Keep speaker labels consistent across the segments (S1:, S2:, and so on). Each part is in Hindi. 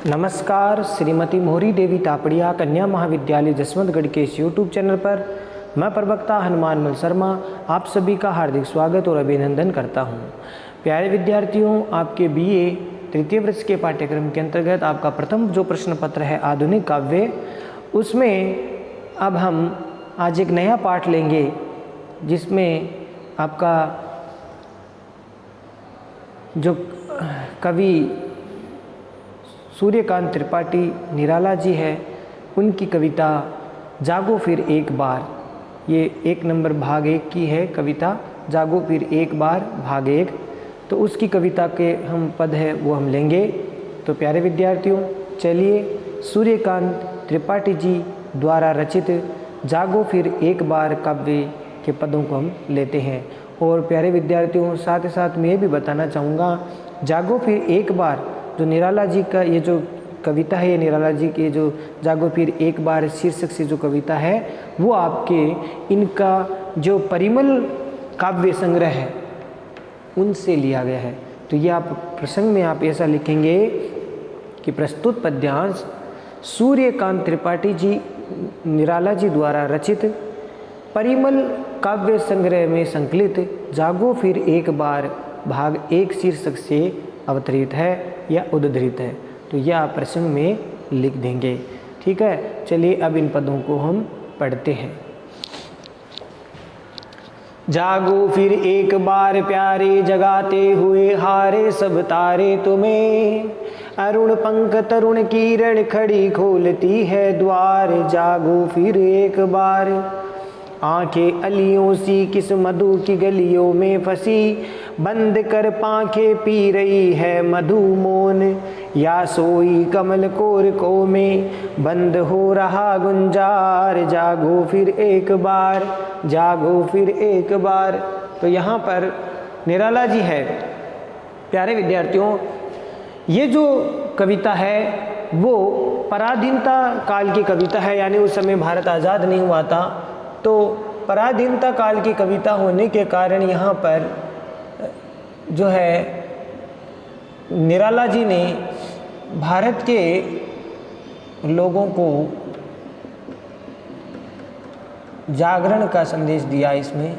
S1: नमस्कार, श्रीमती मोहरी देवी तापड़िया कन्या महाविद्यालय जसवंतगढ़ के इस यूट्यूब चैनल पर मैं प्रवक्ता हनुमानमल शर्मा आप सभी का हार्दिक स्वागत और अभिनंदन करता हूं। प्यारे विद्यार्थियों, आपके बीए तृतीय वर्ष के पाठ्यक्रम के अंतर्गत आपका प्रथम जो प्रश्न पत्र है आधुनिक काव्य, उसमें अब हम आज एक नया पाठ लेंगे जिसमें आपका जो कवि सूर्यकांत त्रिपाठी निराला जी है, उनकी कविता जागो फिर एक बार, ये 1 नंबर भाग 1 की है कविता जागो फिर एक बार भाग 1। तो उसकी कविता के हम पद है वो हम लेंगे। तो प्यारे विद्यार्थियों, चलिए सूर्यकांत त्रिपाठी जी द्वारा रचित जागो फिर एक बार काव्य के पदों को हम लेते हैं। और प्यारे विद्यार्थियों, साथ ही साथ मैं ये भी बताना चाहूँगा, जागो फिर एक बार जो निराला जी का ये जो कविता है, ये निराला जी के जो जागो फिर एक बार शीर्षक से जो कविता है वो आपके इनका जो परिमल काव्य संग्रह है उनसे लिया गया है। तो ये आप प्रसंग में आप ऐसा लिखेंगे कि प्रस्तुत पद्यांश सूर्यकांत त्रिपाठी जी निराला जी द्वारा रचित परिमल काव्य संग्रह में संकलित जागो फिर एक बार भाग 1 शीर्षक से अवतरित है या उद्धृत है। तो यह आप प्रसंग में लिख देंगे। ठीक है, चलिए अब इन पदों को हम पढ़ते हैं। जागो फिर एक बार प्यारे जगाते हुए हारे सब तारे तुम्हें, अरुण पंख तरुण किरण खड़ी खोलती है द्वार। जागो फिर एक बार, आंखें अलियों सी किस मधु की गलियों में फंसी, बंद कर पांखें पी रही है मधु मौन। या सोई कमल कोरको में बंद हो रहा गुंजार। जागो फिर एक बार, जागो फिर एक बार। तो यहाँ पर निराला जी है। प्यारे विद्यार्थियों, ये जो कविता है वो पराधीनता काल की कविता है, यानी उस समय भारत आज़ाद नहीं हुआ था। तो पराधीनता काल की कविता होने के कारण यहाँ पर जो है निराला जी ने भारत के लोगों को जागरण का संदेश दिया। इसमें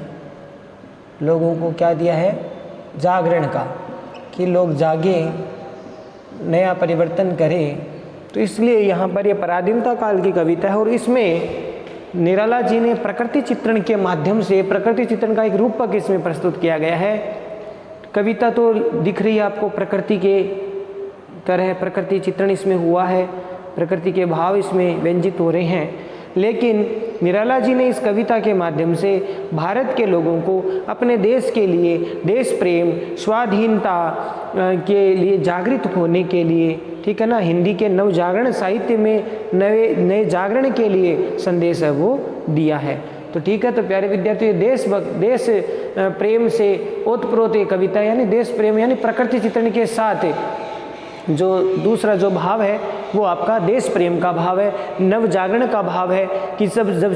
S1: लोगों को क्या दिया है? जागरण का, कि लोग जागें, नया परिवर्तन करें। तो इसलिए यहाँ पर ये पराधीनता काल की कविता है और इसमें निराला जी ने प्रकृति चित्रण के माध्यम से प्रकृति चित्रण का एक रूपक इसमें प्रस्तुत किया गया है। कविता तो दिख रही है आपको प्रकृति के तरह, प्रकृति चित्रण इसमें हुआ है, प्रकृति के भाव इसमें व्यंजित हो रहे हैं। लेकिन निराला जी ने इस कविता के माध्यम से भारत के लोगों को अपने देश के लिए, देश प्रेम, स्वाधीनता के लिए जागृत होने के लिए, ठीक है ना, हिंदी के नवजागरण साहित्य में नए जागरण के लिए संदेश है वो दिया है। तो ठीक है, तो प्यारे विद्यार्थी, देश प्रेम से ओतप्रोत ये कविता, यानी देश प्रेम यानी प्रकृति चित्रण के साथ जो दूसरा जो भाव है वो आपका देश प्रेम का भाव है, नव जागरण का भाव है कि जब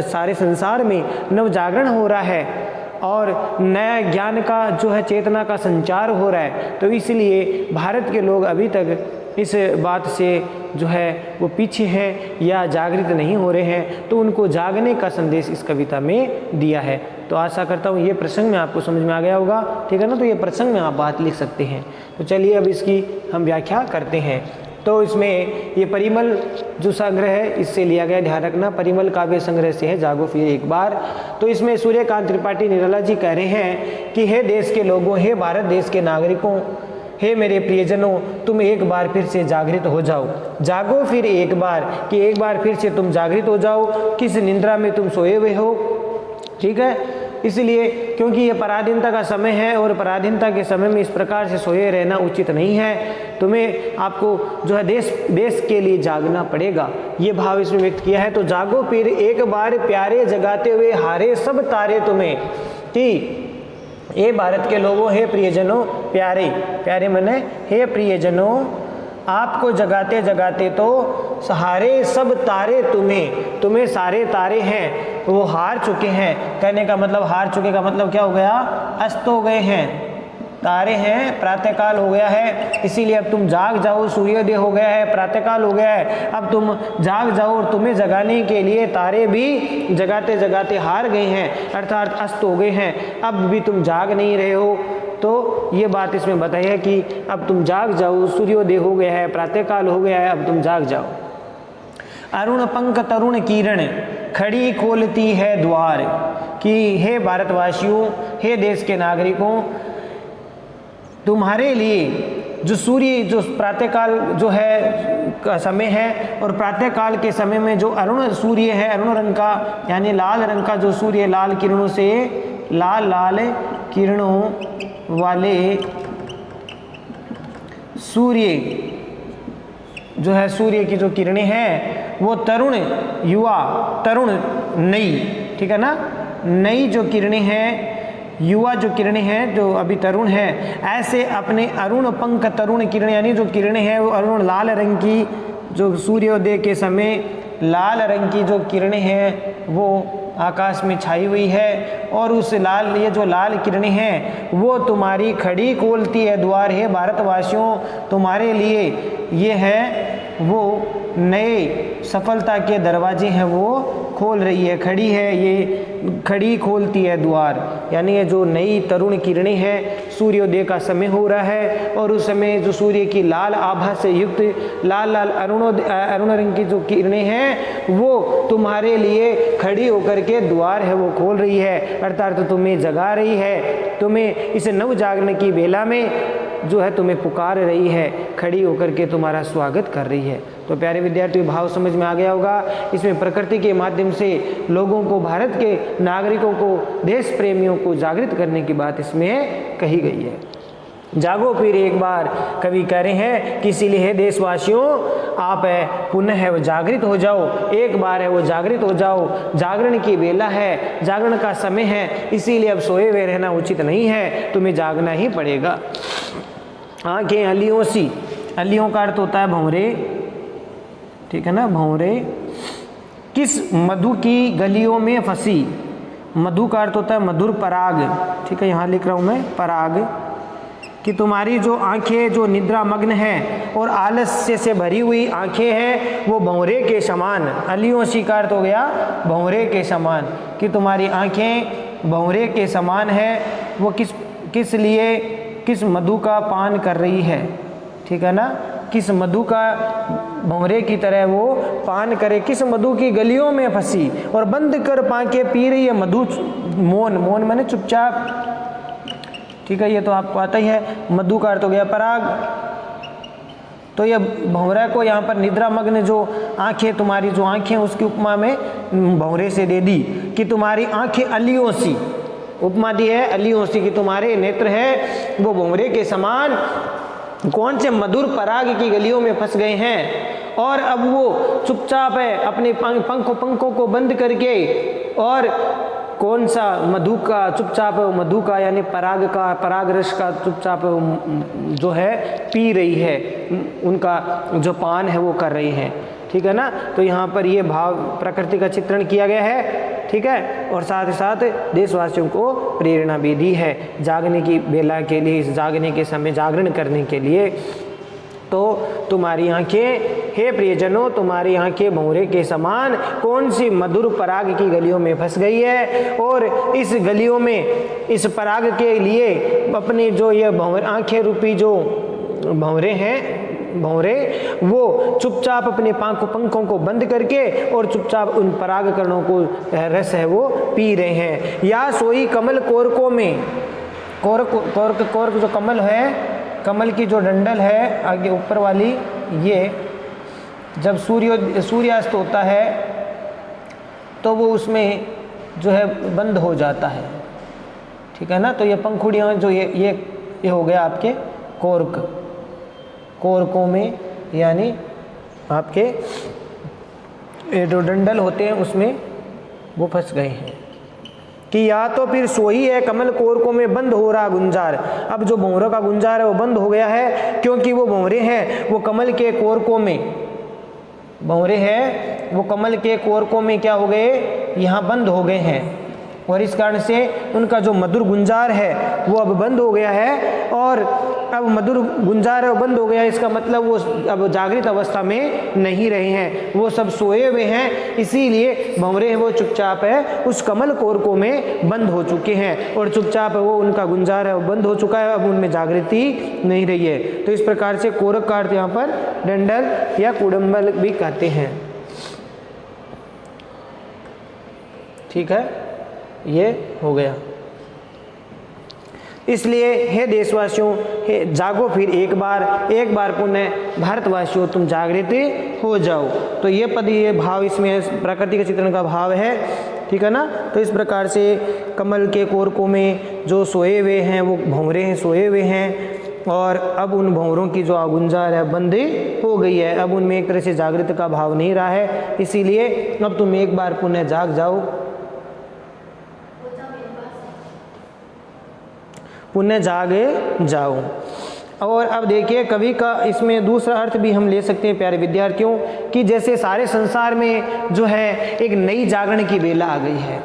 S1: सारे संसार में नव जागरण हो रहा है और नया ज्ञान का जो है चेतना का संचार हो रहा है, तो इसलिए भारत के लोग अभी तक इस बात से जो है वो पीछे हैं या जागृत नहीं हो रहे हैं, तो उनको जागने का संदेश इस कविता में दिया है। तो आशा करता हूँ ये प्रसंग में आपको समझ में आ गया होगा, ठीक है ना। तो ये प्रसंग में आप बात लिख सकते हैं। तो चलिए अब इसकी हम व्याख्या करते हैं। तो इसमें ये परिमल जो संग्रह है इससे लिया गया, ध्यान रखना, परिमल काव्य संग्रह से है जागो फिर एक बार। तो इसमें सूर्यकांत त्रिपाठी निराला जी कह रहे हैं कि हे देश के लोगों, हे भारत देश के नागरिकों, हे मेरे प्रियजनों, तुम एक बार फिर से जागृत हो जाओ। जागो फिर एक बार, कि एक बार फिर से तुम जागृत हो जाओ। किस निंद्रा में तुम सोए हुए हो, ठीक है। इसलिए क्योंकि ये पराधीनता का समय है और पराधीनता के समय में इस प्रकार से सोए रहना उचित नहीं है। तुम्हें आपको जो है देश के लिए जागना पड़ेगा, ये भाव इसमें व्यक्त किया है। तो जागो फिर एक बार प्यारे जगाते हुए हारे सब तारे तुम्हें, कि हे भारत के लोगों, हे प्रियजनों, प्यारे प्यारे मने हे प्रियजनों, आपको जगाते जगाते तो सहारे सब तारे तुम्हें सारे तारे हैं वो हार चुके हैं। कहने का मतलब हार चुके का मतलब क्या हो गया? अस्त हो गए हैं। तारे हैं, प्रातःकाल हो गया है, इसीलिए अब तुम जाग जाओ, सूर्योदय हो गया है, प्रातःकाल हो गया है, अब तुम जाग जाओ। और तुम्हें जगाने के लिए तारे भी जगाते जगाते हार गए हैं, अर्थात अस्त हो गए हैं, अब भी तुम जाग नहीं रहे हो। तो ये बात इसमें बताई है कि अब तुम जाग जाओ, सूर्योदय हो गया है, प्रातःकाल हो गया है, अब तुम जाग जाओ। अरुण पंख तरुण किरण खड़ी खोलती है द्वार, कि हे भारतवासियों, हे देश के नागरिकों, तुम्हारे लिए जो सूर्य, जो प्रातःकाल जो है का समय है, और प्रातःकाल के समय में जो अरुण सूर्य है, अरुण रंग का यानी लाल रंग का जो सूर्य, लाल किरणों से, लाल लाल किरणों वाले सूर्य जो है, सूर्य की जो किरणें हैं वो तरुण युवा, तरुण नई, ठीक है ना, नई जो किरणें हैं, युवा जो किरणें हैं, जो अभी तरुण हैं, ऐसे अपने अरुण पंख तरुण किरणें, यानी जो किरणें हैं वो अरुण लाल रंग की, जो सूर्योदय के समय लाल रंग की जो किरणें हैं वो आकाश में छाई हुई है, और उस लाल, ये जो लाल किरणें हैं वो तुम्हारी खड़ी खोलती है द्वार। है भारतवासियों, तुम्हारे लिए ये है वो नए सफलता के दरवाजे हैं वो खोल रही है, खड़ी है, ये खड़ी खोलती है द्वार, यानी ये जो नई तरुण किरणें हैं, सूर्योदय का समय हो रहा है, और उस समय जो सूर्य की लाल आभा से युक्त लाल लाल अरुण रंग की जो किरणें हैं वो तुम्हारे लिए खड़ी होकर के द्वार है वो खोल रही है, अर्थात तो तुम्हें जगा रही है, तुम्हें इस नव जागरण की बेला में जो है तुम्हें पुकार रही है, खड़ी होकर के तुम्हारा स्वागत कर रही है। तो प्यारे विद्यार्थियों, भाव समझ में आ गया होगा। इसमें प्रकृति के माध्यम से लोगों को, भारत के नागरिकों को, देश प्रेमियों को जागृत करने की बात इसमें कही गई है। जागो फिर एक बार, कवि कह रहे हैं कि इसीलिए है देशवासियों, आप पुनः है वो जागृत हो जाओ, एक बार है वो जागृत हो जाओ, जागरण की बेला है, जागरण का समय है, इसीलिए अब सोए हुए रहना उचित नहीं है, तुम्हें जागना ही पड़ेगा। आंखें अलियों सी, अलियों का अर्थ होता है भंवरे, ठीक है ना, भंवरे, किस मधु की गलियों में फंसी, मधु का अर्थ होता है मधुर पराग, ठीक है, यहाँ लिख रहा हूँ मैं पराग, कि तुम्हारी जो आंखें जो निद्रा मग्न हैं और आलस्य से भरी हुई आंखें हैं वो भंवरे के समान, अलियों सी का अर्थ हो गया भंवरे के समान, कि तुम्हारी आंखें भंवरे के समान है, वो किस लिए, किस मधु का पान कर रही है, ठीक है ना, किस मधु का भंवरे की तरह वो पान करे, किस मधु की गलियों में फंसी और बंद कर पाके पी रही है मधु, मौन, मौन माने चुपचाप, ठीक है, ये तो आपको आता ही है। मधु का अर्थ हो गया पराग। तो ये भंवरा को यहाँ पर निद्रा मग्न जो आंखें, तुम्हारी जो आंखें, उसकी उपमा में भंवरे से दे दी कि तुम्हारी आंखें अलियों सी, उपमा दी है अलियों सी, कि तुम्हारे नेत्र है वो भंवरे के समान कौन से मधुर पराग की गलियों में फंस गए हैं, और अब वो चुपचाप है अपने पंखों को बंद करके, और कौन सा मधु का चुपचाप मधु का यानी पराग का, पराग रस का चुपचाप जो है पी रही है, उनका जो पान है वो कर रही है, ठीक है ना। तो यहाँ पर ये भाव प्रकृति का चित्रण किया गया है, ठीक है, और साथ ही साथ देशवासियों को प्रेरणा भी दी है जागने की बेला के लिए, जागने के समय जागरण करने के लिए। तो तुम्हारी आंखें, हे प्रियजनों, तुम्हारी आंखें भंवरे के समान कौन सी मधुर पराग की गलियों में फंस गई है, और इस गलियों में इस पराग के लिए अपने जो ये आंखें रूपी जो भंवरे हैं, भंवरे वो चुपचाप अपने पंखों को बंद करके और चुपचाप उन पराग कणों को रस है वो पी रहे हैं। या सोई कमल कोरकों में, कोरक जो कमल है, कमल की जो डंडल है आगे ऊपर वाली, ये जब सूर्यास्त होता है तो वो उसमें जो है बंद हो जाता है, ठीक है ना। तो ये पंखुड़ियाँ जो ये हो गया आपके कोरकों में, यानी आपके ये जो डंडल होते हैं उसमें वो फंस गए हैं। कि या तो फिर सोई है कमल कोरकों में बंद हो रहा गुंजार, अब जो भंवरों का गुंजार है वो बंद हो गया है, क्योंकि वो भंवरे हैं वो कमल के कोरकों में, भंवरे हैं वो कमल के कोरकों में क्या हो गए, यहाँ बंद हो गए हैं, और इस कारण से उनका जो मधुर गुंजार है वो अब बंद हो गया है। और अब मधुर गुंजार है वो बंद हो गया है, इसका मतलब वो अब जागृत अवस्था में नहीं रहे हैं, वो सब सोए हुए हैं, इसीलिए भंवरे हैं वो चुपचाप है उस कमल कोरकों में बंद हो चुके हैं और चुपचाप वो उनका गुंजार है वो बंद हो चुका है, अब उनमें जागृति नहीं रही है। तो इस प्रकार से कोरक का अर्थ यहाँ पर डंडल या कुडम्बल भी कहते हैं। ठीक है, ये हो गया। इसलिए हे देशवासियों, हे जागो फिर एक बार पुनः भारतवासियों तुम जागृत हो जाओ। तो ये पद, ये भाव इसमें प्रकृति के चित्रण का भाव है। ठीक है ना। तो इस प्रकार से कमल के कोरकों में जो सोए हुए हैं वो भंवरे हैं, सोए हुए हैं, और अब उन भंवरों की जो गुंजार है बंद हो गई है, अब उनमें एक तरह से जागृत का भाव नहीं रहा है, इसीलिए अब तुम एक बार पुनः जाग जाओ, पुनः जागे जाओ। और अब देखिए कवि का इसमें दूसरा अर्थ भी हम ले सकते हैं प्यारे विद्यार्थियों, कि जैसे सारे संसार में जो है एक नई जागरण की बेला आ गई है,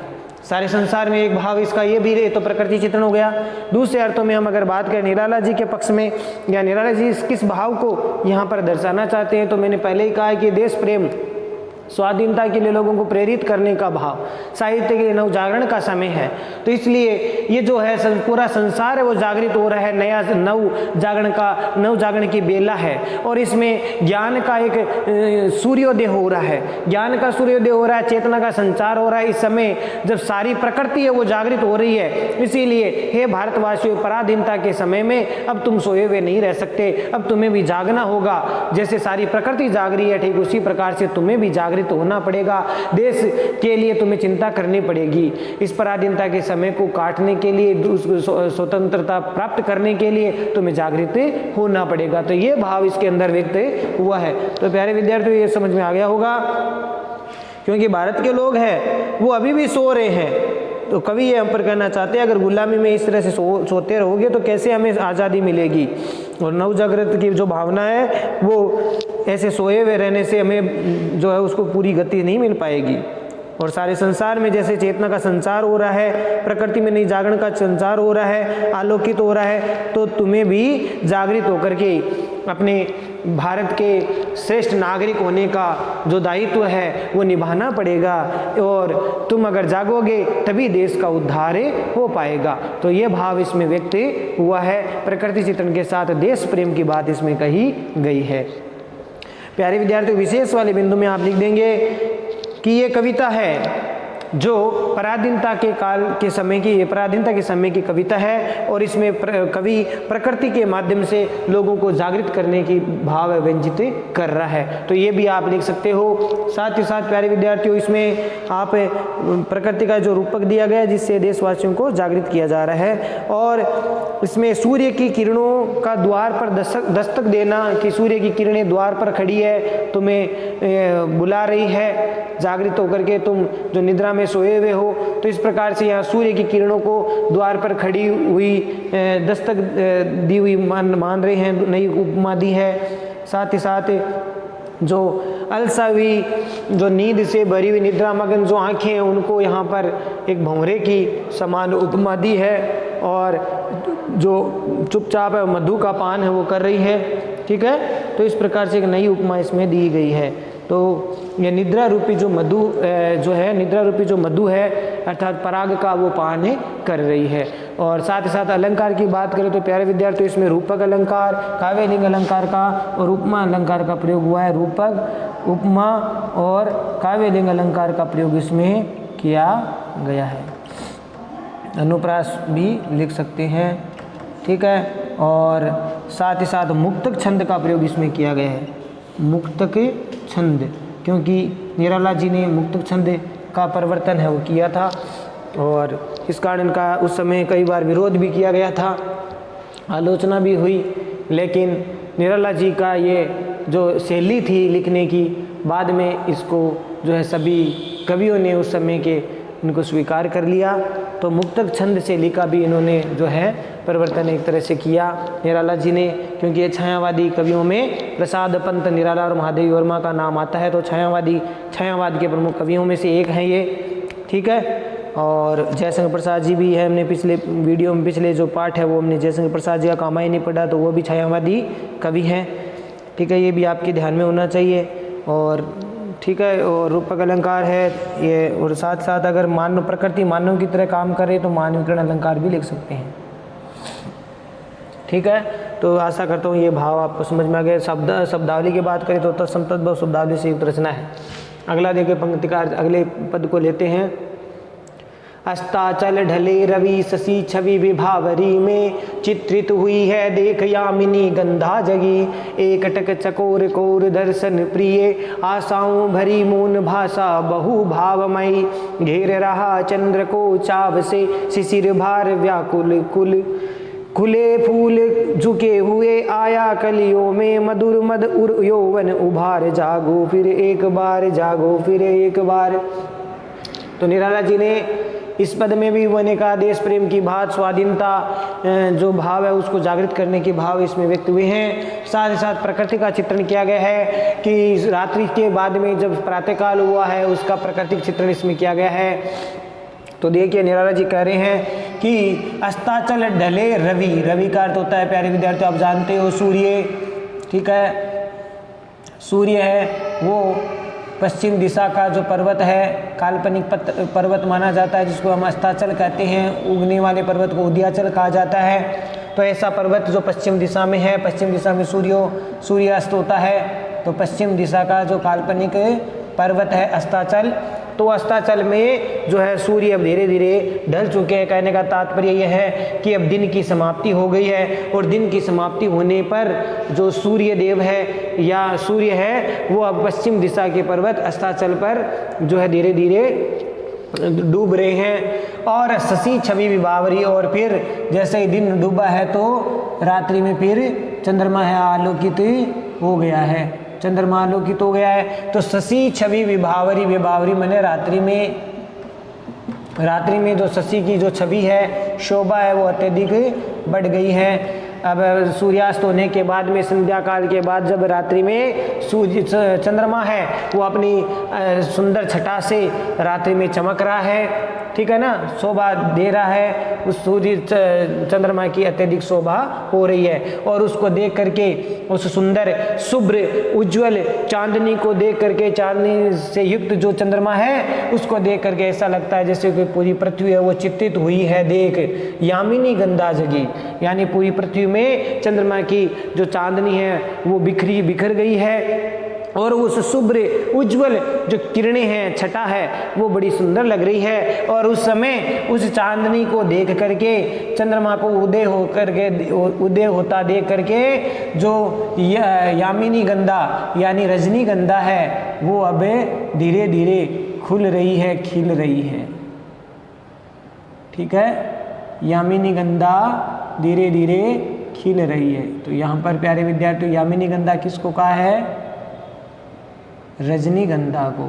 S1: सारे संसार में एक भाव इसका ये भी तो प्रकृति चित्रण हो गया। दूसरे अर्थों में हम अगर बात करें निराला जी के पक्ष में, या निराला जी किस भाव को यहाँ पर दर्शाना चाहते हैं, तो मैंने पहले ही कहा कि देश प्रेम, स्वाधीनता के लिए लोगों को प्रेरित करने का भाव, साहित्य के लिए नवजागरण का समय है। तो इसलिए ये जो है पूरा संसार है वो जागृत हो रहा है, नया नव जागरण की बेला है, और इसमें ज्ञान का एक सूर्योदय हो रहा है, ज्ञान का सूर्योदय हो रहा है, चेतना का संचार हो रहा है इस समय जब सारी प्रकृति है वो जागृत हो रही है। इसीलिए हे भारतवासियों, पराधीनता के समय में अब तुम सोए हुए नहीं रह सकते, अब तुम्हें भी जागना होगा। जैसे सारी प्रकृति जाग रही है ठीक उसी प्रकार से तुम्हें भी जागृत होना पड़ेगा, देश के लिए तुम्हें चिंता करनी पड़ेगी। इस पराधीनता के समय को काटने के लिए, स्वतंत्रता प्राप्त करने के लिए तुम्हें जागृत होना पड़ेगा। तो ये भाव इसके अंदर व्यक्त हुआ है। तो प्यारे विद्यार्थियों ये समझ में आ गया होगा, क्योंकि भारत के लोग हैं वो अभी भी सो रहे हैं। तो कवि ये हम पर कहना चाहते हैं, अगर गुलामी में इस तरह से सोते रहोगे तो कैसे हमें आज़ादी मिलेगी। और नवजागृत की जो भावना है वो ऐसे सोए हुए रहने से हमें जो है उसको पूरी गति नहीं मिल पाएगी। और सारे संसार में जैसे चेतना का संचार हो रहा है, प्रकृति में नई जागरण का संचार हो रहा है, आलोकित हो रहा है, तो तुम्हें भी जागृत होकर के अपने भारत के श्रेष्ठ नागरिक होने का जो दायित्व है वो निभाना पड़ेगा। और तुम अगर जागोगे तभी देश का उद्धार हो पाएगा। तो ये भाव इसमें व्यक्त हुआ है, प्रकृति चित्रण के साथ देश प्रेम की बात इसमें कही गई है। प्यारे विद्यार्थियों, विशेष वाले बिंदु में आप लिख देंगे कि ये कविता है जो पराधीनता के काल के समय की, ये पराधीनता के समय की कविता है, और इसमें कवि प्रकृति के माध्यम से लोगों को जागृत करने की भाव व्यंजित कर रहा है। तो ये भी आप लिख सकते हो। साथ ही साथ प्यारे विद्यार्थियों, इसमें आप प्रकृति का जो रूपक दिया गया जिससे देशवासियों को जागृत किया जा रहा है, और इसमें सूर्य की किरणों का द्वार पर दस्तक देना, कि सूर्य की किरणें द्वार पर खड़ी है, तुम्हें बुला रही है, जागृत होकर के तुम जो निद्रा में सोए हुए हो। तो इस प्रकार से यहाँ सूर्य की किरणों को द्वार पर खड़ी हुई दस्तक दी हुई मान रहे हैं, नई उपमा दी है। साथ ही साथ जो अलसावी, जो नींद से भरी हुई निद्रा मगन जो आँखें हैं, उनको यहाँ पर एक भंवरे की समान उपमा दी है, और जो चुपचाप है मधु का पान है वो कर रही है। ठीक है, तो इस प्रकार से एक नई उपमा इसमें दी गई है। तो ये निद्रा रूपी जो मधु जो है, निद्रा रूपी जो मधु है अर्थात पराग का वो पान कर रही है। और साथ ही साथ अलंकार की बात करें तो प्यारे विद्यार्थी, इसमें रूपक अलंकार, काव्यलिंग अलंकार का और उपमा अलंकार का प्रयोग हुआ है। रूपक, उपमा और काव्यलिंग अलंकार का प्रयोग इसमें किया गया है। अनुप्रास भी लिख सकते हैं। ठीक है, और साथ ही साथ मुक्तक छंद का प्रयोग इसमें किया गया है। मुक्तक छंद, क्योंकि निराला जी ने मुक्तक छंद का परिवर्तन है वो किया था, और इस कारण का उस समय कई बार विरोध भी किया गया था, आलोचना भी हुई। लेकिन निराला जी का ये जो शैली थी लिखने की, बाद में इसको जो है सभी कवियों ने उस समय के इनको स्वीकार कर लिया। तो मुक्तक छंद से लिखा भी इन्होंने जो है परिवर्तन एक तरह से किया निराला जी ने, क्योंकि ये छायावादी कवियों में प्रसाद पंत, निराला और महादेवी वर्मा का नाम आता है। तो छायावाद के प्रमुख कवियों में से एक हैं ये। ठीक है, और जयशंकर प्रसाद जी भी है। हमने पिछले वीडियो में पिछले जो पार्ट है वो हमने जयशंकर प्रसाद जी का कामायनी पढ़ा, तो वो भी छायावादी कवि हैं। ठीक है, ये भी आपके ध्यान में होना चाहिए। और ठीक है, और रूपक अलंकार है ये, और साथ साथ अगर मानव प्रकृति मानव की तरह काम करे तो मानवीकरण अलंकार भी लिख सकते हैं। ठीक है, तो आशा करता हूँ ये भाव आपको समझ में आ गए। शब्दावली की बात करें तो तत्समतद्भव शब्दावली से युक्त रचना है। अगला देखिए पंक्तिकार, अगले पद को लेते हैं। अस्ताचल ढले रवि शशि छवि विभावरी में, चित्रित हुई है देख यामिनी गंधा जगी। एकटक चकोर कोर दर्शन प्रिय, आशाओं भरी मौन भाषा बहु भावमयी। घेर रहा चंद्र को चाव से शिशिर भार व्याकुल कुल, खुले फूल झुके हुए आया कलियों में। मधुर मद उर यौवन उभार, जागो फिर एक बार, जागो फिर एक बार। तो निराला जी ने इस पद में भी वने का देश प्रेम की बात, स्वाधीनता जो भाव है उसको जागृत करने के भाव इसमें व्यक्त हुए हैं। साथ ही साथ प्रकृति का चित्रण किया गया है कि रात्रि के बाद में जब प्रातःकाल हुआ है उसका प्राकृतिक चित्रण इसमें किया गया है। तो देखिए निराला जी कह रहे हैं कि अस्ताचल ढले रवि, रवि का अर्थ होता है प्यारे विद्यार्थी आप जानते हो सूर्य। ठीक है, सूर्य है वो पश्चिम दिशा का जो पर्वत है, काल्पनिक पर्वत माना जाता है, जिसको हम अस्ताचल कहते हैं। उगने वाले पर्वत को उदयाचल कहा जाता है। तो ऐसा पर्वत जो पश्चिम दिशा में है, पश्चिम दिशा में सूर्यास्त होता है, तो पश्चिम दिशा का जो काल्पनिक पर्वत है अस्ताचल, तो अस्ताचल में जो है सूर्य अब धीरे धीरे ढल चुके हैं। कहने का तात्पर्य यह है कि अब दिन की समाप्ति हो गई है, और दिन की समाप्ति होने पर जो सूर्य देव है या सूर्य है वो अब पश्चिम दिशा के पर्वत अस्ताचल पर जो है धीरे धीरे डूब रहे हैं। और शशि छवि विभावरी, और फिर जैसे ही दिन डूबा है तो रात्रि में फिर चंद्रमा है आलोकित हो गया है, चंद्रमा आलोकित हो गया है। तो शशि छवि विभावरी, विभावरी माने रात्रि में जो शशि की जो छवि है, शोभा है, वो अत्यधिक बढ़ गई है। अब सूर्यास्त होने के बाद में, संध्या काल के बाद जब रात्रि में चंद्रमा है वो अपनी सुंदर छटा से रात्रि में चमक रहा है। ठीक है ना, शोभा दे रहा है, उस सूर्य चंद्रमा की अत्यधिक शोभा हो रही है। और उसको देख करके, उस सुंदर शुभ्र उज्जवल चांदनी को देख करके, चांदनी से युक्त जो चंद्रमा है उसको देख करके ऐसा लगता है जैसे कि पूरी पृथ्वी है वो चित्रित हुई है देख यामिनी गंधा जगी, यानी पूरी पृथ्वी में चंद्रमा की जो चांदनी है वो बिखर गई है। और उस शुभ्र उज्जवल जो किरणें हैं, छटा है, वो बड़ी सुंदर लग रही है। और उस समय उस चांदनी को देख करके, चंद्रमा को उदय होता देख करके जो यामिनी गंधा यानी रजनीगंधा है वो अब धीरे धीरे खुल रही है, खिल रही है। ठीक है, यामिनी गंधा धीरे धीरे खिल रही है। तो यहाँ पर प्यारे विद्यार्थियों यामिनी गंधा किसको कहा है? रजनीगंधा को,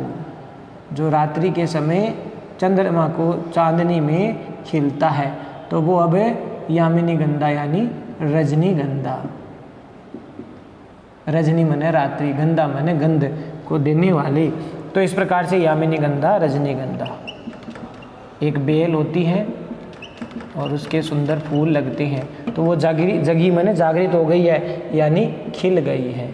S1: जो रात्रि के समय चंद्रमा को चांदनी में खिलता है, तो वो अब यामिनी गंधा यानी रजनीगंधा। रजनी माने रात्रि, गंधा माने गंध को देने वाली। तो इस प्रकार से यामिनी गंधा, रजनीगंधा। एक बेल होती है और उसके सुंदर फूल लगते हैं, तो वो जगी माने जागृत हो गई है, यानी खिल गई है।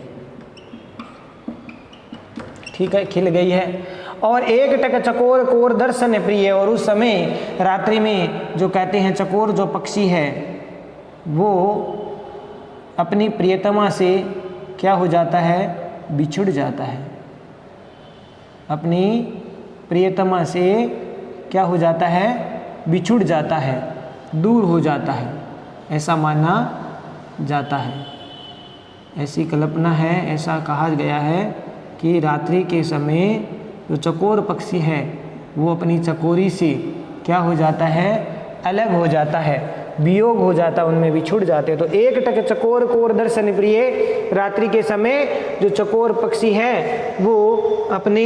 S1: ठीक है, खिल गई है। और एक टक चकोर कोर दर्शन प्रिय, और उस समय रात्रि में जो कहते हैं चकोर जो पक्षी है वो अपनी प्रियतमा से क्या हो जाता है? बिछुड़ जाता है। अपनी प्रियतमा से क्या हो जाता है? बिछुड़ जाता है, दूर हो जाता है, ऐसा माना जाता है। ऐसी कल्पना है, ऐसा कहा गया है कि रात्रि के समय जो चकोर पक्षी है वो अपनी चकोरी से क्या हो जाता है? अलग हो जाता है। वियोग हो जाता, उनमें बिछुड़ जाते। तो एक टक चकोर कोर दर्शन प्रिय, रात्रि के समय जो चकोर पक्षी हैं वो अपनी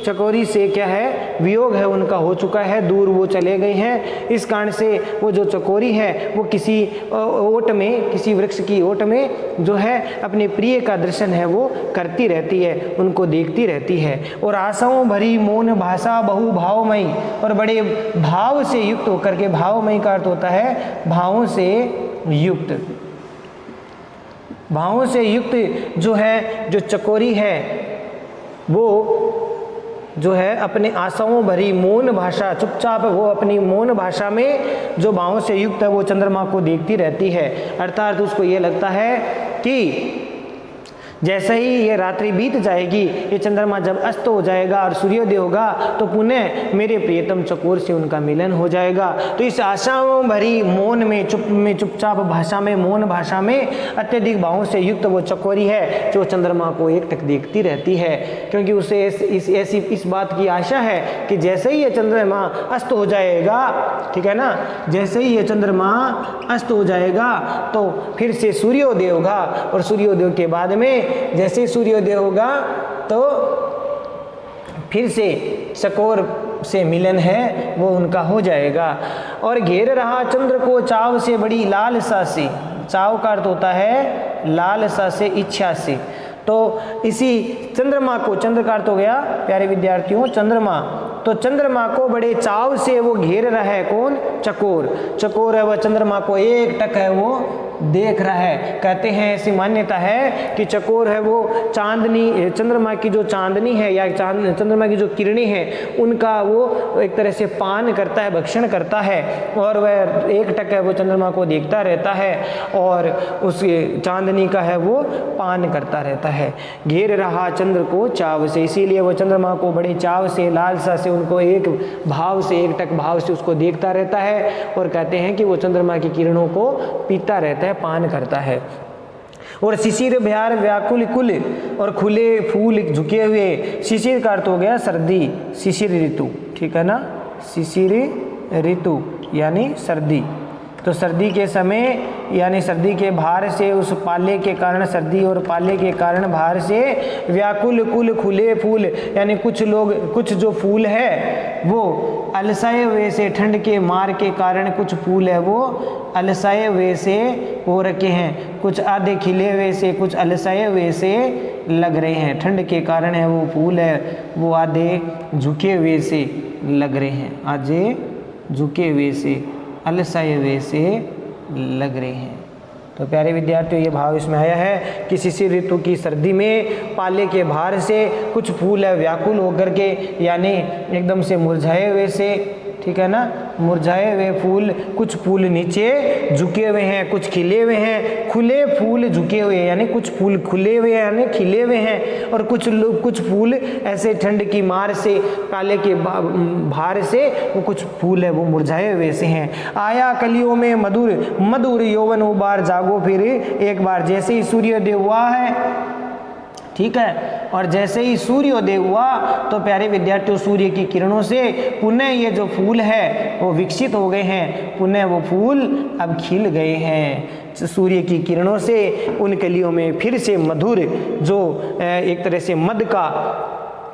S1: चकोरी से क्या है, वियोग है उनका हो चुका है, दूर वो चले गए हैं। इस कारण से वो जो चकोरी है वो किसी ओट में, किसी वृक्ष की ओट में जो है अपने प्रिय का दर्शन है वो करती रहती है, उनको देखती रहती है। और आशाओं भरी मौन भाषा बहु भावमयी, और बड़े भाव से युक्त होकर के, भावमयी का अर्थ होता है भावों से युक्त, भावों से युक्त जो है, जो चकोरी है वो जो है अपने आशाओं भरी मौन भाषा, चुपचाप वो अपनी मौन भाषा में जो भावों से युक्त है वो चंद्रमा को देखती रहती है। अर्थात उसको ये लगता है कि जैसे ही ये रात्रि बीत जाएगी, ये चंद्रमा जब अस्त हो जाएगा और सूर्योदय होगा तो पुनः मेरे प्रियतम चकोर से उनका मिलन हो जाएगा। तो इस आशाओं भरी मौन में चुपचाप भाषा में, मौन भाषा में अत्यधिक भावों से युक्त वो चकोरी है जो चंद्रमा को एकटक देखती रहती है, क्योंकि उसे इस बात की आशा है कि जैसे ही ये चंद्रमा अस्त हो जाएगा, ठीक है ना, जैसे ही ये चंद्रमा अस्त हो जाएगा तो फिर से सूर्योदय होगा, और सूर्योदय के बाद में जैसे ही सूर्योदय होगा तो फिर से चकोर से मिलन है वो उनका हो जाएगा। और घेर रहा चंद्र को चाव से बड़ी लालसा से, चाव का अर्थ होता है लालसा से, इच्छा से। तो इसी चंद्रमा को, चंद्र का अर्थ हो गया प्यारे विद्यार्थियों चंद्रमा, तो चंद्रमा को बड़े चाव से वो घेर रहा है, कौन, चकोर। चकोर है वह चंद्रमा को एक टक है वो देख रहा है। कहते हैं, ऐसी मान्यता है कि चकोर है वो चांदनी, चंद्रमा की जो चांदनी है या चंद्रमा की जो किरणें हैं उनका वो एक तरह से पान करता है, भक्षण करता है, और वह एक टक है वो चंद्रमा को देखता रहता है और उस चांदनी का है वो पान करता रहता है। घेर रहा चंद्र को चाव से, इसीलिए वो चंद्रमा को बड़े चाव से, लालसा से, उनको एक भाव से, एक टक भाव से उसको देखता रहता है, और कहते हैं कि वो चंद्रमा की किरणों को पीता रहता है, पान करता है। और शिशिर ब्यार व्याकुल कुल, और खुले फूल झुके हुए, शिशिर का अर्थ हो गया सर्दी, शिशिर ऋतु, ठीक है ना, शिशिर ऋतु यानी सर्दी। तो सर्दी के समय यानी सर्दी के भार से, उस पाले के कारण, सर्दी और पाले के कारण भार से व्याकुल कुल खुले फूल, यानी कुछ लोग, कुछ जो फूल है वो अलसाए हुए से, ठंड के मार के कारण कुछ फूल है वो अलसाए हुए से हो रखे हैं, कुछ आधे खिले हुए से, कुछ अलसाए हुए से लग रहे हैं। ठंड के कारण है वो फूल है वो आधे झुके हुए से लग रहे हैं, आधे झुके हुए से, अलसाए हुए से लग रहे हैं। तो प्यारे विद्यार्थियों, ये भाव इसमें आया है कि शिशिर ऋतु की सर्दी में पाले के भार से कुछ फूल है व्याकुल होकर के, यानी एकदम से मुरझाए हुए से, ठीक है ना, मुरझाए हुए फूल, कुछ फूल नीचे झुके हुए हैं, कुछ खिले हुए हैं, खुले फूल झुके हुए हैं, यानी कुछ फूल खुले हुए हैं यानी खिले हुए हैं, और कुछ फूल ऐसे ठंड की मार से, काले के भार से वो कुछ फूल है वो मुरझाए हुए से हैं। आया कलियों में मधुर मधुर यौवन उबार जागो फिर एक बार, जैसे ही सूर्योदय हुआ है, ठीक है, और जैसे ही सूर्योदय हुआ तो प्यारे विद्यार्थियों सूर्य की किरणों से पुनः ये जो फूल है वो विकसित हो गए हैं, पुनः वो फूल अब खिल गए हैं। सूर्य की किरणों से उन कलियों में फिर से मधुर, जो एक तरह से मद का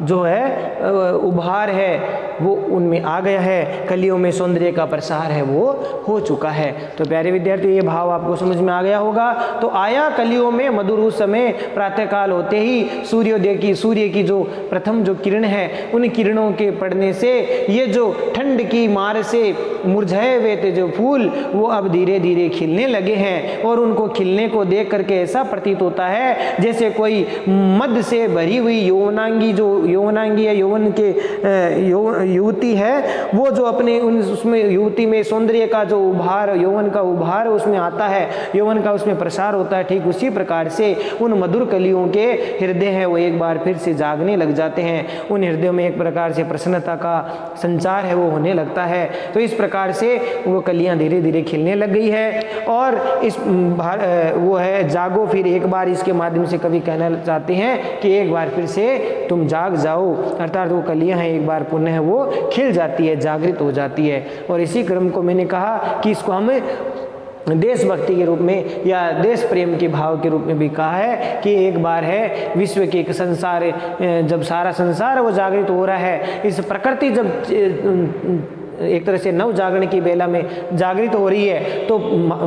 S1: जो है उभार है वो उनमें आ गया है, कलियों में सौंदर्य का प्रसार है वो हो चुका है। तो प्यारे विद्यार्थी, ये भाव आपको समझ में आ गया होगा। तो आया कलियों में मधुर, उस समय प्रातःकाल होते ही सूर्योदय की, सूर्य की जो प्रथम जो किरण है उन किरणों के पड़ने से ये जो ठंड की मार से मुरझाए हुए थे जो फूल वो अब धीरे धीरे खिलने लगे हैं, और उनको खिलने को देख करके ऐसा प्रतीत होता है जैसे कोई मद से भरी हुई यौवनांगी, जो यौवनांगी या यौवन के युवती है वो जो अपने उसमें युवती में सौंदर्य का जो उभार, यौवन का उभार उसमें आता है, यौवन का उसमें प्रसार होता है, ठीक उसी प्रकार से उन मधुर कलियों के हृदय हैं वो एक बार फिर से जागने लग जाते हैं। उन हृदयों में एक प्रकार से प्रसन्नता का संचार है वो होने लगता है। तो इस प्रकार से वो कलियां धीरे धीरे खिलने लग गई है। और इस वो है जागो फिर एक बार, इसके माध्यम से कवि कहना चाहते हैं कि एक बार फिर से तुम जाग जाओ, अर्थात वो कलियां हैं एक बार पुनः वो खिल जाती है, जागृत हो जाती है। और इसी क्रम को मैंने कहा कि इसको हम देशभक्ति के रूप में या देश प्रेम के भाव के रूप में भी कहा है कि एक बार है विश्व के एक संसार, जब सारा संसार वो जागृत हो रहा है, इस प्रकृति जब एक तरह से नव जागरण की बेला में जागृत हो रही है, तो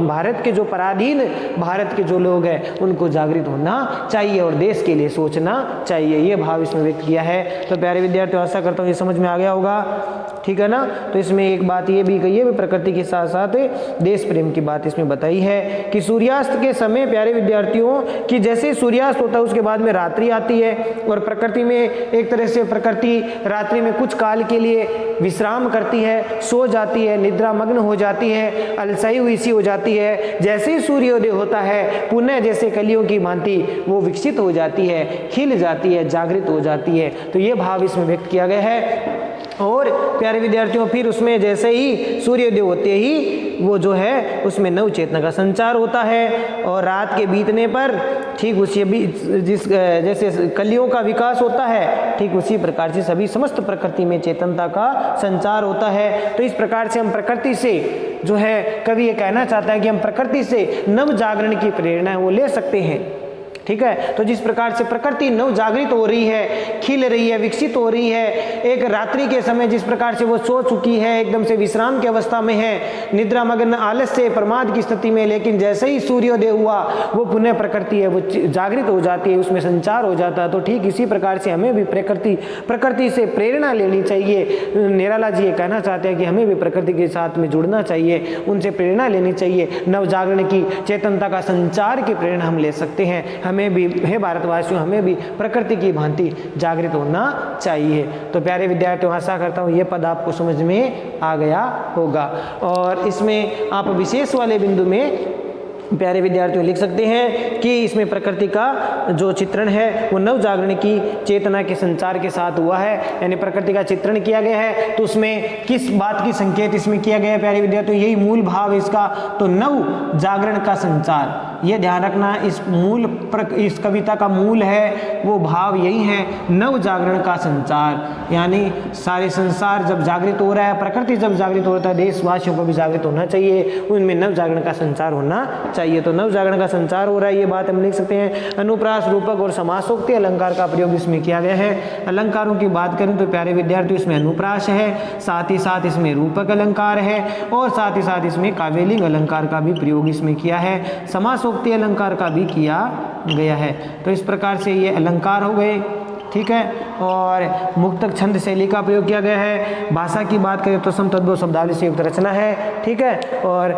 S1: भारत के जो पराधीन भारत के जो लोग हैं उनको जागृत होना चाहिए और देश के लिए सोचना चाहिए, ये भाव इसमें व्यक्त किया है। तो प्यारे विद्यार्थियों, आशा करता हूँ ये समझ में आ गया होगा, ठीक है ना। तो इसमें एक बात ये भी कही है, प्रकृति के साथ साथ देश प्रेम की बात इसमें बताई है कि सूर्यास्त के समय प्यारे विद्यार्थियों कि जैसे सूर्यास्त होता है उसके बाद में रात्रि आती है और प्रकृति में एक तरह से प्रकृति रात्रि में कुछ काल के लिए विश्राम करती है, सो जाती है, निद्रा मग्न हो जाती है, अलसाई हुई सी हो जाती है। जैसे ही सूर्योदय होता है पुनः जैसे कलियों की भांति वो विकसित हो जाती है, खिल जाती है, जागृत हो जाती है। तो ये भाव इसमें व्यक्त किया गया है। और प्यारे विद्यार्थियों फिर उसमें जैसे ही सूर्योदय होते ही वो जो है उसमें नव चेतना का संचार होता है और रात के बीतने पर ठीक उसी भी जैसे कलियों का विकास होता है, ठीक उसी प्रकार से सभी समस्त प्रकृति में चेतनता का संचार होता है। तो इस प्रकार से हम प्रकृति से जो है कवि ये कहना चाहता है कि हम प्रकृति से नव जागरण की प्रेरणा वो ले सकते हैं, ठीक है। तो जिस प्रकार से प्रकृति नव जागृत हो रही है, खिल रही है, विकसित हो रही है, एक रात्रि के समय जिस प्रकार से वो सो चुकी है, एकदम से विश्राम की अवस्था में है, निद्रा मग्न आलस्य प्रमाद की स्थिति में, लेकिन जैसे ही सूर्योदय हुआ वो पुनः प्रकृति है वो जागृत हो जाती है, उसमें संचार हो जाता है। तो ठीक इसी प्रकार से हमें भी प्रकृति से प्रेरणा लेनी चाहिए। निराला जी ये कहना चाहते हैं कि हमें भी प्रकृति के साथ में जुड़ना चाहिए, उनसे प्रेरणा लेनी चाहिए, नव जागरण की चेतनता का संचार की प्रेरणा हम ले सकते हैं। हमें भी हे भारतवासियों, हमें भी प्रकृति की भांति जागृत होना चाहिए। तो प्यारे विद्यार्थियों, आशा करता हूँ ये पद आपको समझ में आ गया होगा। और इसमें आप विशेष वाले बिंदु में प्यारे विद्यार्थियों लिख सकते हैं कि इसमें प्रकृति का जो चित्रण है वो नव जागरण की चेतना के संचार के साथ हुआ है, यानी प्रकृति का चित्रण किया गया है। तो उसमें किस बात की संकेत इसमें किया गया है प्यारे विद्यार्थियों, यही मूल भाव है इसका। तो नव जागरण का संचार, ये ध्यान रखना, इस कविता का मूल है वो भाव यही है, नव जागरण का संचार, यानी सारे संसार जब जागृत हो रहा है, प्रकृति जब जागृत होता है, देशवासियों को भी जागृत होना चाहिए, उनमें नव जागरण का संचार होना चाहिए। तो नव जागरण का संचार हो रहा है, ये बात हम लिख सकते हैं। अनुप्रास, रूपक और समासोक्ति अलंकार का प्रयोग इसमें किया गया है। अलंकारों की बात करें तो प्यारे विद्यार्थियों इसमें अनुप्रास है, साथ ही साथ इसमें रूपक अलंकार है और साथ ही साथ इसमें काव्यलिंग अलंकार का भी प्रयोग इसमें किया है, समासोक्ति अलंकार का भी किया गया है। तो इस प्रकार से ये अलंकार हो गए, ठीक है। और मुक्तक छंद शैली का प्रयोग किया गया है। भाषा की बात करें तो सम तद्भव शब्दावली से युक्त रचना है, ठीक है। और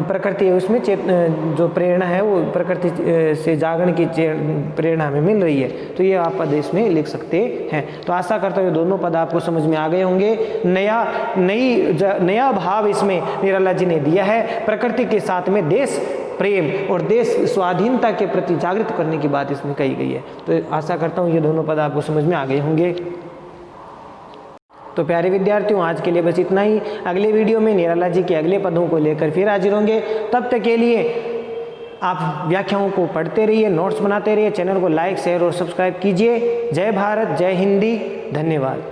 S1: प्रकृति उसमें जो प्रेरणा है वो प्रकृति से जागरण की प्रेरणा हमें मिल रही है। तो ये आप पद इसमें लिख सकते हैं। तो आशा करता हूँ दोनों पद आपको समझ में आ गए होंगे। नया भाव इसमें निराला जी ने दिया है, प्रकृति के साथ में देश प्रेम और देश स्वाधीनता के प्रति जागृत करने की बात इसमें कही गई है। तो आशा करता हूँ ये दोनों पद आपको समझ में आ गए होंगे। तो प्यारे विद्यार्थियों, आज के लिए बस इतना ही। अगले वीडियो में निराला जी के अगले पदों को लेकर फिर हाजिर होंगे। तब तक के लिए आप व्याख्याओं को पढ़ते रहिए, नोट्स बनाते रहिए, चैनल को लाइक, शेयर और सब्सक्राइब कीजिए। जय भारत, जय हिंदी, धन्यवाद।